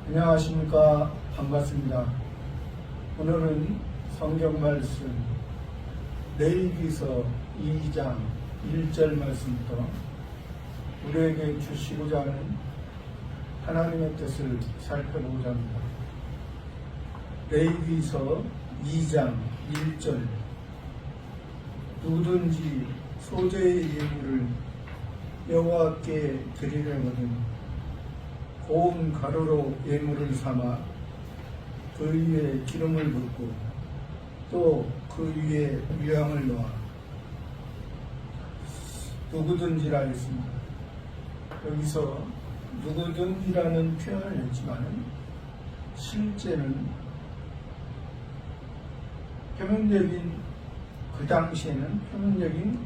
안녕하십니까. 반갑습니다. 오늘은 성경 말씀 레위기서 2장 1절 말씀부터 우리에게 주시고자 하는 하나님의 뜻을 살펴보고자 합니다. 레위기서 2장 1절 누구든지 소재의 예물을 여호와께 드리려거든 고운 가루로 예물을 삼아 그 위에 기름을 붓고 또 그 위에 유향을 놓아 누구든지라 했습니다. 여기서 누구든지라는 표현을 했지만 실제는 표면적인 그 당시에는 표면적인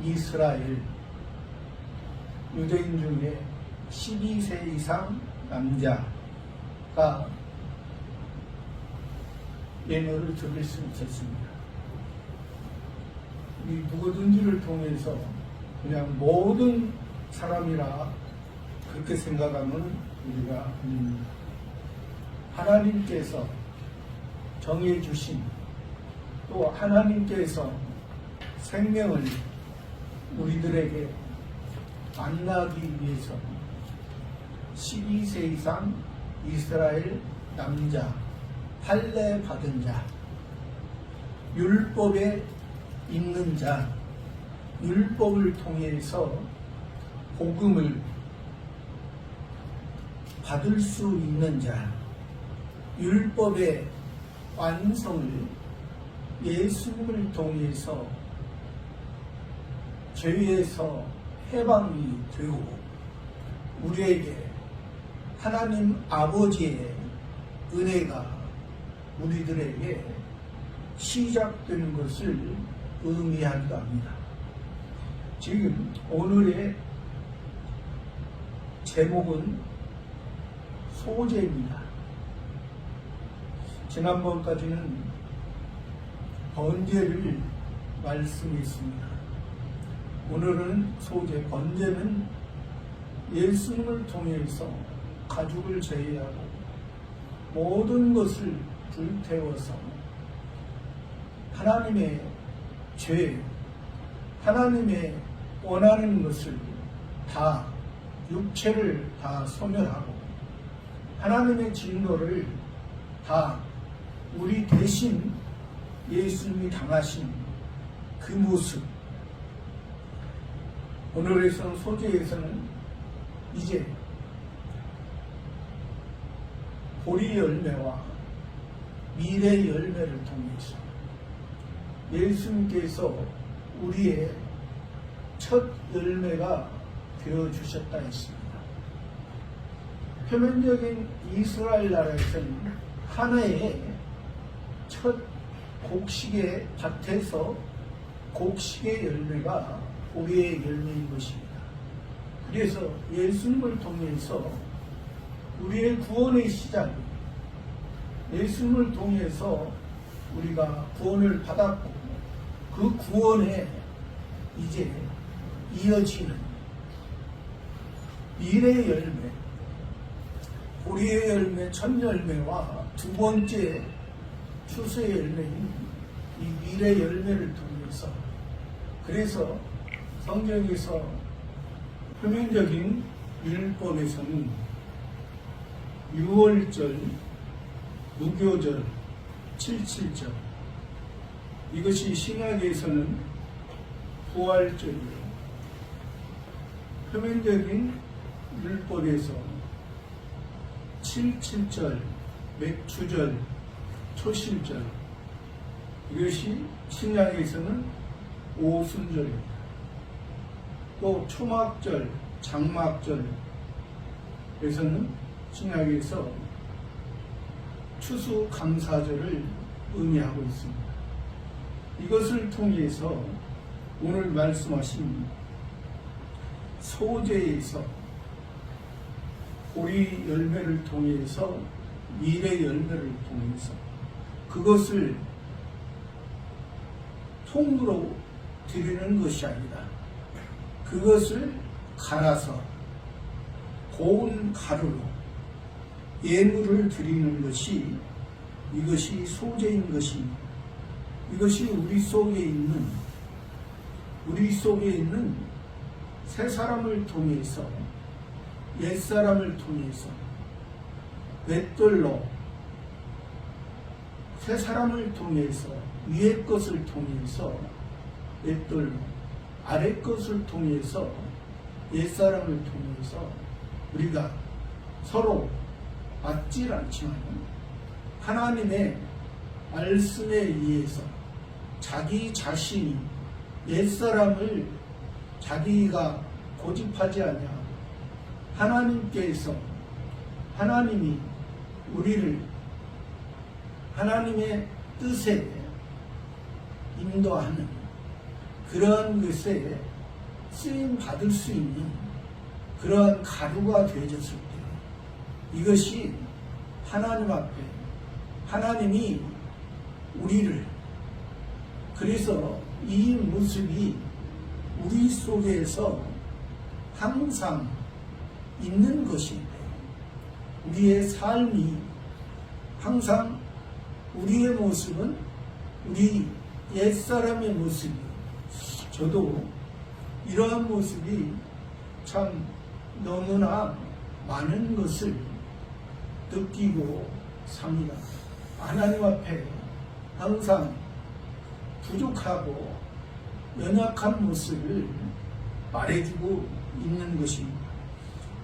이스라엘 유대인 중에 12세 이상 남자가 예물을 드릴 수 있었습니다. 이 누구든지를 통해서 그냥 모든 사람이라 그렇게 생각하면 우리가 하나님께서 정해주신 또 하나님께서 생명을 우리들에게 만나기 위해서 12세 이상 이스라엘 남자 할례 받은 자 율법에 있는 자 율법을 통해서 복음을 받을 수 있는 자 율법의 완성을 예수님을 통해서 죄에서 해방이 되고 우리에게 하나님 아버지의 은혜가 우리들에게 시작되는 것을 의미한다 합니다. 지금 오늘의 제목은 소재입니다. 지난번까지는 번제를 말씀했습니다. 오늘은 소재, 번제는 예수님을 통해서 가죽을 제외하고 모든 것을 불태워서 하나님의 죄, 하나님의 원하는 것을 다 육체를 다 소멸하고 하나님의 진노를 다 우리 대신 예수님이 당하신 그 모습 오늘에서는 소재에서는 이제 보리 열매와 미래 열매를 통해서 예수님께서 우리의 첫 열매가 되어주셨다 했습니다. 표면적인 이스라엘 나라에서는 하나의 첫 곡식의 밭에서 곡식의 열매가 우리의 열매인 것입니다. 그래서 예수님을 통해서 우리의 구원의 시작, 예수님을 통해서 우리가 구원을 받았고 그 구원에 이제 이어지는 미래의 열매, 보리의 열매, 첫 열매와 두 번째 추수의 열매인 이 미래 열매를 통해서 그래서 성경에서 표면적인 율법에서는 유월절, 무교절, 칠칠절 이것이 신약에서는 부활절이에요. 표면적인 율법에서 칠칠절, 맥주절, 초실절 이것이 신약에서는 오순절입니다. 또 초막절, 장막절에서는 신약에서 추수감사절을 의미하고 있습니다. 이것을 통해서 오늘 말씀하신 소재에서 보리 열매를 통해서 미래 열매를 통해서 그것을 통으로 드리는 것이 아니라 그것을 갈아서 고운 가루로 예물을 드리는 것이 이것이 소재인 것입니다. 이것이 우리 속에 있는 새 사람을 통해서 옛 사람을 통해서 맷돌로 새 사람을 통해서 위의 것을 통해서 맷돌로 아래 것을 통해서 옛 사람을 통해서 우리가 서로 맞질 않지만 하나님의 말씀에 의해서 자기 자신이 옛 사람을 자기가 고집하지 않냐 하나님이 우리를 하나님의 뜻에 인도하는 그러한 것에 쓰임 받을 수 있는 그러한 가루가 되어졌을 때 이것이 하나님 앞에 하나님이 우리를 그래서 이 모습이 우리 속에서 항상 있는 것인데 우리의 삶이 항상 우리의 모습은 우리 옛사람의 모습이 저도 이러한 모습이 참 너무나 많은 것을 느끼고 삽니다. 하나님 앞에 항상 부족하고 연약한 모습을 말해주고 있는 것입니다.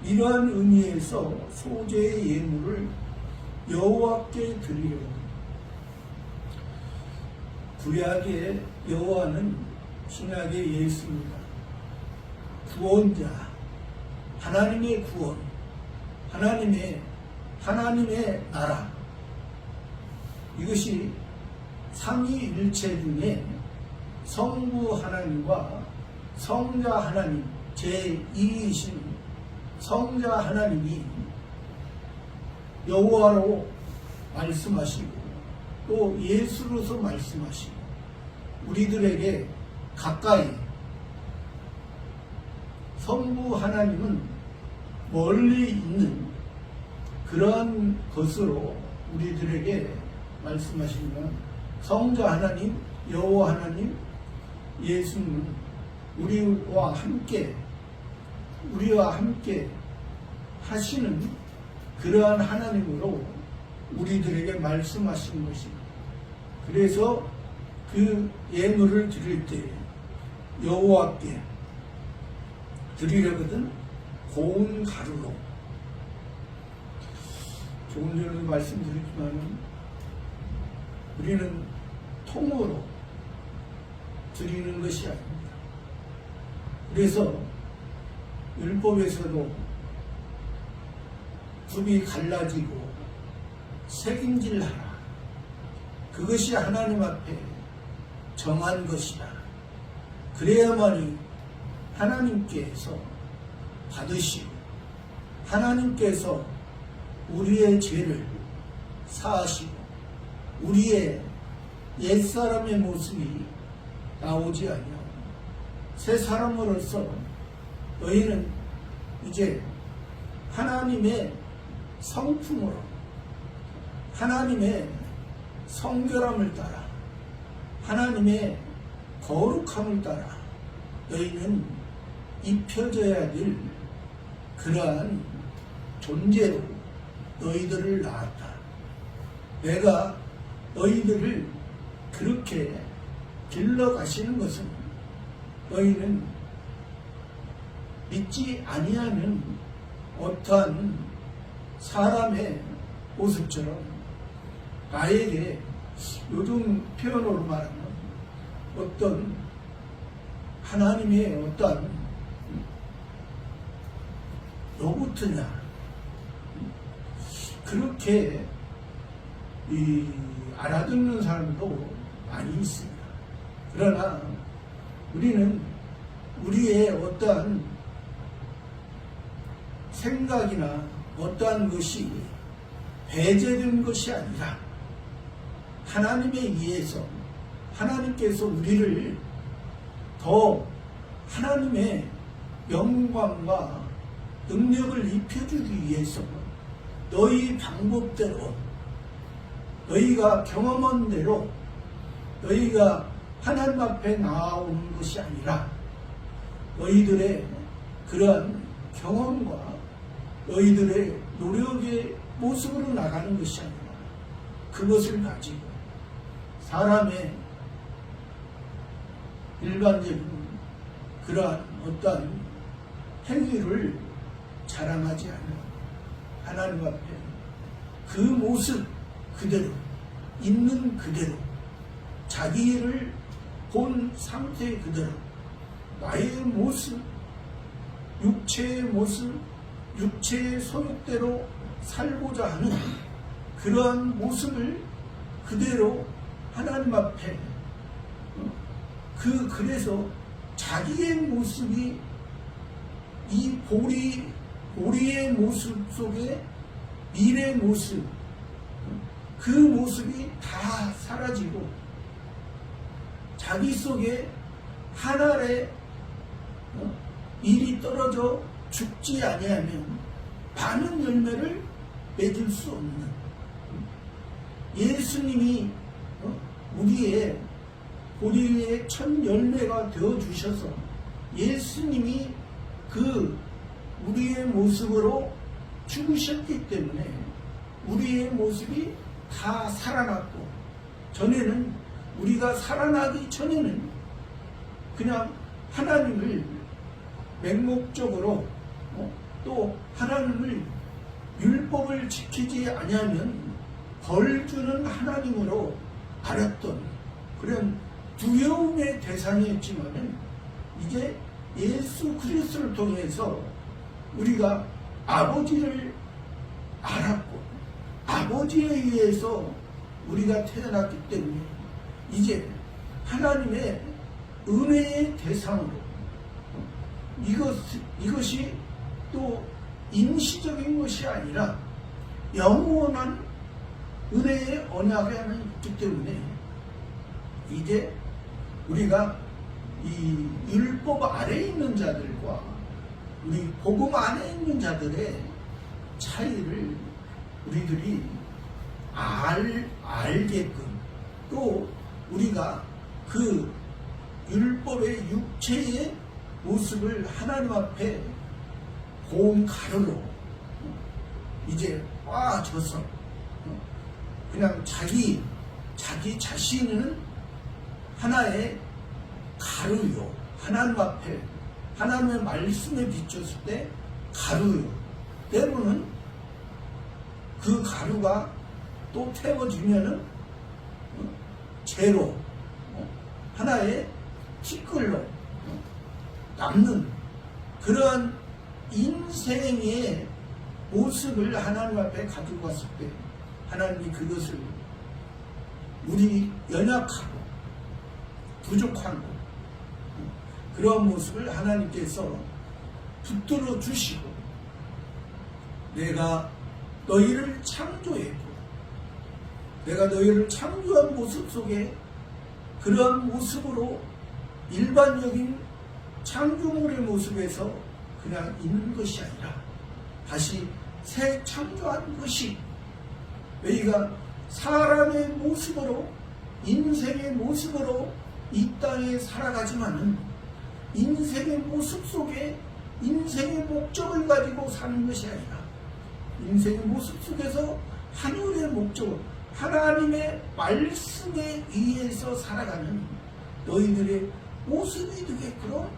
이러한 의미에서 소재의 예물을 여호와께 드리려고 구약의 여호와는 신약의 예수입니다. 구원자, 하나님의 구원, 하나님의 나라 이것이 삼위일체 중에 성부 하나님과 성자 하나님 제2이신 성자 하나님이 여호와로 말씀하시고 또 예수로서 말씀하시고 우리들에게 가까이 성부 하나님은 멀리 있는 그러한 것으로 우리들에게 말씀하시면 성자 하나님, 여호와 하나님, 예수는 우리와 함께 하시는 그러한 하나님으로 우리들에게 말씀하신 것입니다. 그래서 그 예물을 드릴 때 여호와께 드리려거든 고운 가루로 조금 전에도 말씀드렸지만 우리는 통으로 드리는 것이 아닙니다. 그래서 율법에서도 굽이 갈라지고 색임질하라. 그것이 하나님 앞에 정한 것이다. 그래야만이 하나님께서 받으시고 하나님께서 우리의 죄를 사하시고 우리의 옛사람의 모습이 나오지 아니하고 새 사람으로서 너희는 이제 하나님의 성품으로 하나님의 성결함을 따라 하나님의 거룩함을 따라 너희는 입혀져야 될 그러한 존재로 너희들을 낳았다. 내가 너희들을 그렇게 길러가시는 것은 너희는 믿지 아니하는 어떠한 사람의 모습처럼 나에게 요즘 표현으로 말하면 어떤 하나님의 어떠한 로봇이냐 그렇게 알아듣는 사람도 많이 있습니다. 그러나 우리는 우리의 어떠한 생각이나 어떠한 것이 배제된 것이 아니라 하나님에 의해서 하나님께서 우리를 더 하나님의 영광과 능력을 입혀주기 위해서 너희 방법대로, 너희가 경험한 대로 너희가 하나님 앞에 나아오는 것이 아니라 너희들의 그러한 경험과 너희들의 노력의 모습으로 나가는 것이 아니라 그것을 가지고 사람의 일반적인 그러한 어떠한 행위를 자랑하지 않아 하나님 앞에 그 모습 그대로 있는 그대로 자기를 본 상태 그대로 나의 모습, 육체의 모습, 육체의 소욕대로 살고자 하는 그러한 모습을 그대로 하나님 앞에 그래서 자기의 모습이 이 보리의 모습 속에 밀의 모습 그 모습이 다 사라지고 자기 속에 한 알의 밀이 떨어져 죽지 아니하면 많은 열매를 맺을 수 없는 예수님이 우리의 보리의 첫 열매가 되어 주셔서 예수님이 그 우리의 모습으로 죽으셨기 때문에 우리의 모습이 다 살아났고 전에는 우리가 살아나기 전에는 그냥 하나님을 맹목적으로 또 하나님을 율법을 지키지 아니하면 벌 주는 하나님으로 알았던 그런 두려움의 대상이었지만 이제 예수 그리스도를 통해서 우리가 아버지를 알았고 아버지에 의해서 우리가 태어났기 때문에 이제 하나님의 은혜의 대상으로 이것이 또 임시적인 것이 아니라 영원한 은혜의 언약이 하나 있기 때문에 이제 우리가 이 율법 아래에 있는 자들과 우리 복음 안에 있는 자들의 차이를 우리들이 알게끔 또 우리가 그 율법의 육체의 모습을 하나님 앞에 고운 가루로 이제 꽈줘서 그냥 자기 자신은 하나의 가루요. 하나님 앞에 하나님의 말씀에 비쳤을 때 가루요. 때로는 그 가루가 또 태워지면은 재로 하나의 티끌로 남는 그러한 인생의 모습을 하나님 앞에 가지고 왔을 때 하나님이 그것을 우리 연약하고 부족한 그런 모습을 하나님께서 붙들어 주시고 내가 너희를 창조했고 내가 너희를 창조한 모습 속에 그러한 모습으로 일반적인 창조물의 모습에서 그냥 있는 것이 아니라 다시 새 창조한 것이 너희가 사람의 모습으로 인생의 모습으로 이 땅에 살아가지만은 인생의 모습 속에 인생의 목적을 가지고 사는 것이 아니라 인생의 모습 속에서 하늘의 목적을 하나님의 말씀에 의해서 살아가는 너희들의 모습이 되겠구나.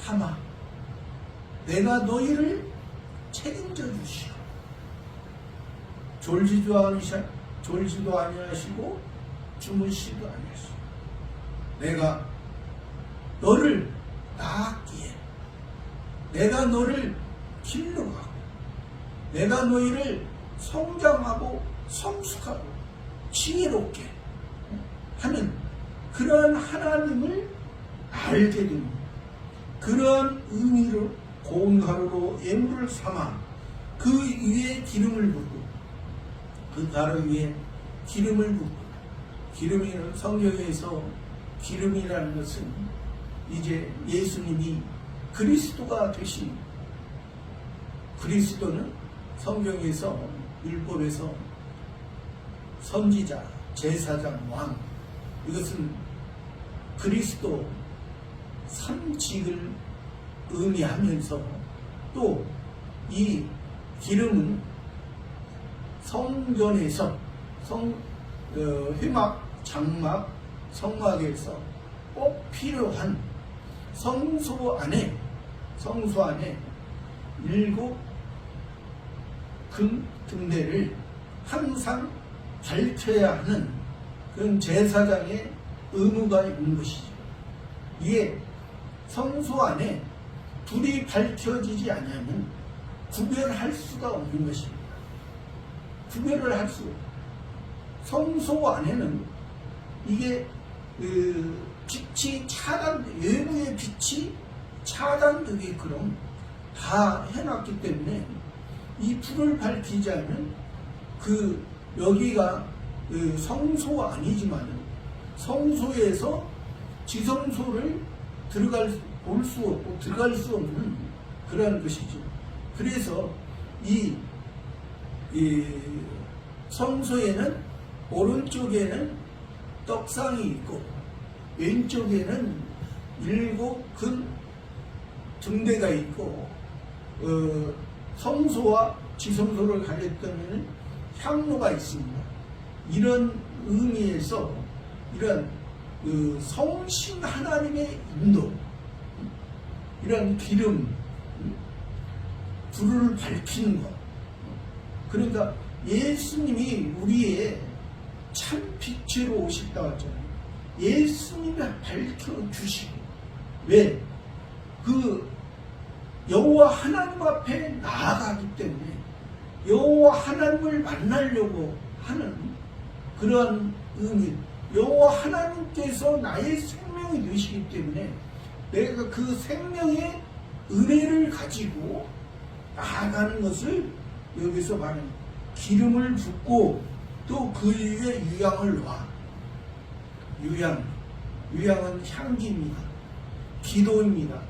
하마 내가 너희를 책임져 주시오. 졸지도 아니하시고 주무시도 아니하시고 내가 너를 낳았기에 내가 너를 길러가고 내가 너희를 성장하고 성숙하고 지혜롭게 하는 그러한 하나님을 알게 됩니다. 그러한 의미로 고운 가루로 예물을 삼아 그 위에 기름을 붓고 그 가루 위에 기름을 붓고 기름이라는 성경에서 기름이라는 것은 이제 예수님이 그리스도가 되신 그리스도는 성경에서 율법에서 선지자, 제사장, 왕, 이것은 그리스도 삼직을 의미하면서 또 이 기름은 성전에서 회막, 장막, 성막에서 꼭 필요한 성소 안에 7 금 등대를 항상 밝혀야 하는 그런 제사장의 의무가 있는 것이죠. 이게 성소 안에 불이 밝혀지지 않으면 구별할 수가 없는 것입니다. 구별을 할 수. 성소 안에는 이게 빛이 외부의 빛이 차단되게끔 다 해놨기 때문에 이 불을 밝히지 않으면 여기가 성소 아니지만 성소에서 지성소를 볼 수 없고 들어갈 수 없는 그런 것이죠. 그래서 이 성소에는 오른쪽에는 떡상이 있고 왼쪽에는 7 금 등대가 있고 성소와 지성소를 가렸다면 향로가 있습니다. 이런 의미에서 이런 성신 하나님의 인도, 이런 기름, 불을 밝히는 것. 그러니까 예수님이 우리의 참 빛으로 오셨다고 했잖아요. 예수님이 밝혀주시고, 왜? 여호와 하나님 앞에 나아가기 때문에 여호와 하나님을 만나려고 하는 그런 의미, 여호와 하나님께서 나의 생명이 되시기 때문에 내가 그 생명의 은혜를 가지고 나아가는 것을 여기서 말하는 기름을 붓고 또 그 위에 유향을 놔. 유향은 향기입니다. 기도입니다.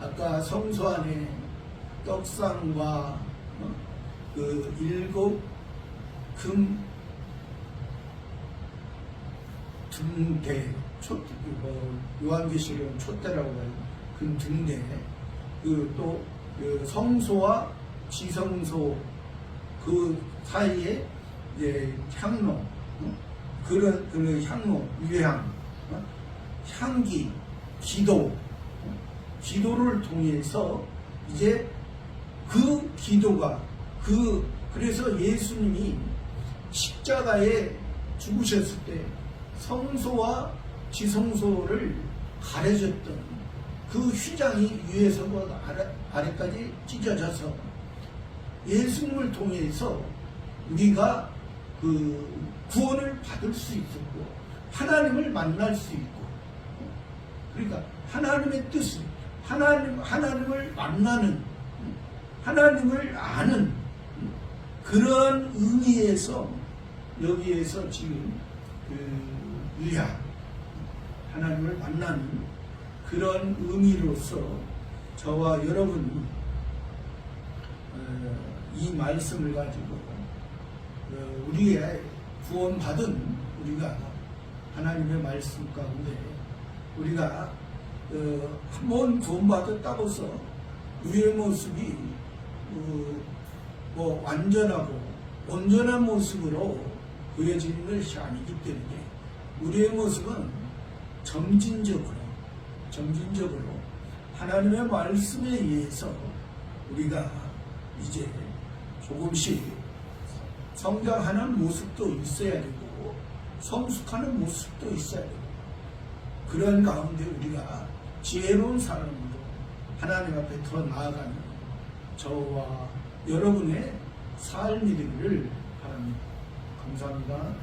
아까 성소 안에 떡상과 7 금 등대, 요한계시록은 촛대라고 해요. 금 등대, 또 성소와 지성소 그 사이에 이제 향로, 그런 향로, 유향, 향기, 기도를 통해서 이제 그 기도가 그래서 예수님이 십자가에 죽으셨을 때 성소와 지성소를 가려졌던 그 휘장이 위에서부터 아래까지 찢어져서 예수님을 통해서 우리가 구원을 받을 수 있었고 하나님을 만날 수 있고, 그러니까 하나님의 뜻을 하나님을 만나는, 하나님을 아는 그런 의미에서 여기에서 지금 유향, 하나님을 만나는 그런 의미로서 저와 여러분이 이 말씀을 가지고 우리의 구원받은 우리가 하나님의 말씀 가운데 우리가 한번 구원받았다고 해서 우리의 모습이 완전하고 온전한 모습으로 보여지는 것이 아니기 때문에 우리의 모습은 점진적으로 하나님의 말씀에 의해서 우리가 이제 조금씩 성장하는 모습도 있어야 되고 성숙하는 모습도 있어야 되고, 그런 가운데 우리가 지혜로운 사람으로 하나님 앞에 더 나아가는 저와 여러분의 삶이 되기를 바랍니다. 감사합니다.